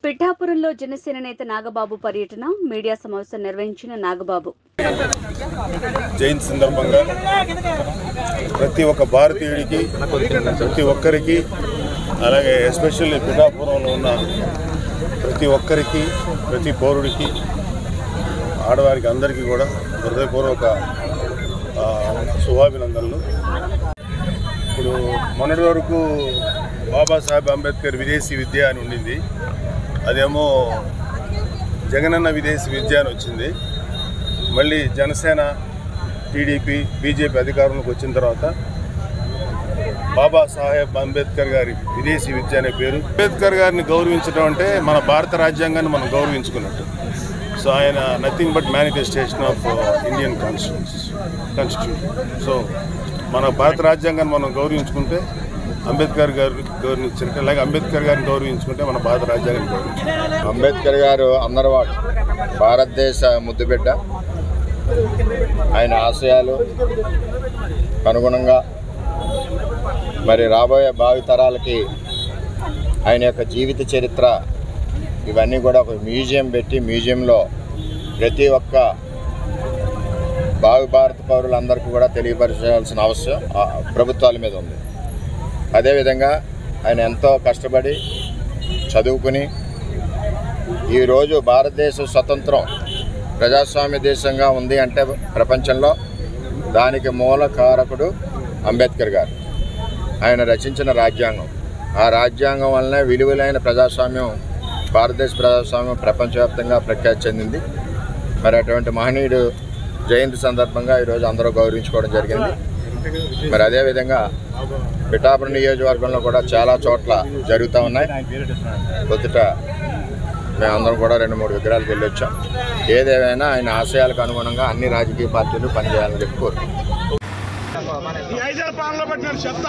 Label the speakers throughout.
Speaker 1: పిఠాపురంలో జనసేన నేత నాగబాబు పర్యటన మీడియా సమావేశం నిర్వహించిన నాగబాబు
Speaker 2: జైన్ సందర్భంగా ప్రతి ఒక్క భారతీయుడికి ప్రతి ఒక్కరికి అలాగే ఎస్పెషల్లీ పిఠాపురంలో ఉన్న ప్రతి ఒక్కరికి ప్రతి పౌరుడికి ఆడవారికి అందరికీ కూడా హృదయపూర్వక శుభాభినందనలు. ఇప్పుడు మొన్నటి వరకు బాబాసాహెబ్ అంబేద్కర్ విదేశీ విద్య అని ఉండింది, అదేమో జగనన్న విదేశీ విద్య అని వచ్చింది. మళ్ళీ జనసేన టీడీపీ బీజేపీ అధికారంలోకి వచ్చిన తర్వాత బాబాసాహెబ్ అంబేద్కర్ గారి విదేశీ విద్య అనే పేరు. అంబేద్కర్ గారిని గౌరవించడం అంటే మన భారత రాజ్యాంగాన్ని మనం గౌరవించుకున్నట్టు. సో ఆయన nothing but manifestation of Indian constitution. So మన భారత రాజ్యాంగాన్ని మనం గౌరవించుకుంటే అంబేద్కర్ గారిని గౌరవించినట్టు, అలాగే అంబేద్కర్ గారిని గౌరవించుకుంటే మన భారత రాజ్యాంగాన్ని గౌరవించుకుంటాం.
Speaker 3: అంబేద్కర్ గారు అందరివాడు, భారతదేశ ముద్దుబిడ్డ. ఆయన ఆశయాలు అనుగుణంగా మరి రాబోయే భావితరాలకి ఆయన యొక్క జీవిత చరిత్ర ఇవన్నీ కూడా ఒక మ్యూజియం పెట్టి మ్యూజియంలో ప్రతి ఒక్క భారత పౌరులందరికీ కూడా తెలియపరచాల్సిన అవసరం ప్రభుత్వాల మీద ఉంది. అదేవిధంగా ఆయన ఎంతో కష్టపడి చదువుకుని ఈరోజు భారతదేశం స్వతంత్రం ప్రజాస్వామ్య దేశంగా ఉంది అంటే ప్రపంచంలో దానికి మూల కారకుడు అంబేద్కర్ గారు. ఆయన రచించిన రాజ్యాంగం, ఆ రాజ్యాంగం వల్లనే విలువలైన ప్రజాస్వామ్యం, భారతదేశ ప్రజాస్వామ్యం ప్రపంచవ్యాప్తంగా ప్రఖ్యాతి చెందింది. మరి అటువంటి మహనీయుడు జయంతి సందర్భంగా ఈరోజు అందరూ గౌరవించుకోవడం జరిగింది. మరి అదేవిధంగా పిఠాపురం నియోజకవర్గంలో కూడా చాలా చోట్ల జరుగుతూ ఉన్నాయి. కొద్దిట మేమందరం కూడా 2-3 విగ్రహాలకు వెళ్ళి వచ్చాం. ఏదేమైనా ఆయన ఆశయాలకు అనుగుణంగా అన్ని రాజకీయ పార్టీలు పనిచేయాలని చెప్పి కోరుకుంటున్నాం.
Speaker 4: ఈ 5 ఏళ్ల పాలనలో పెట్టిన చెత్త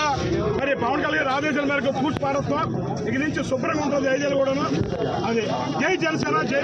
Speaker 4: మరి పవన్ కళ్యాణ్ ఆదేశాల మేరకు పూర్తి పారత్వం ఇక నుంచి శుభ్రంగా ఉంటుంది 5 ఏళ్ళు కూడా. అది జై జనసేన, జై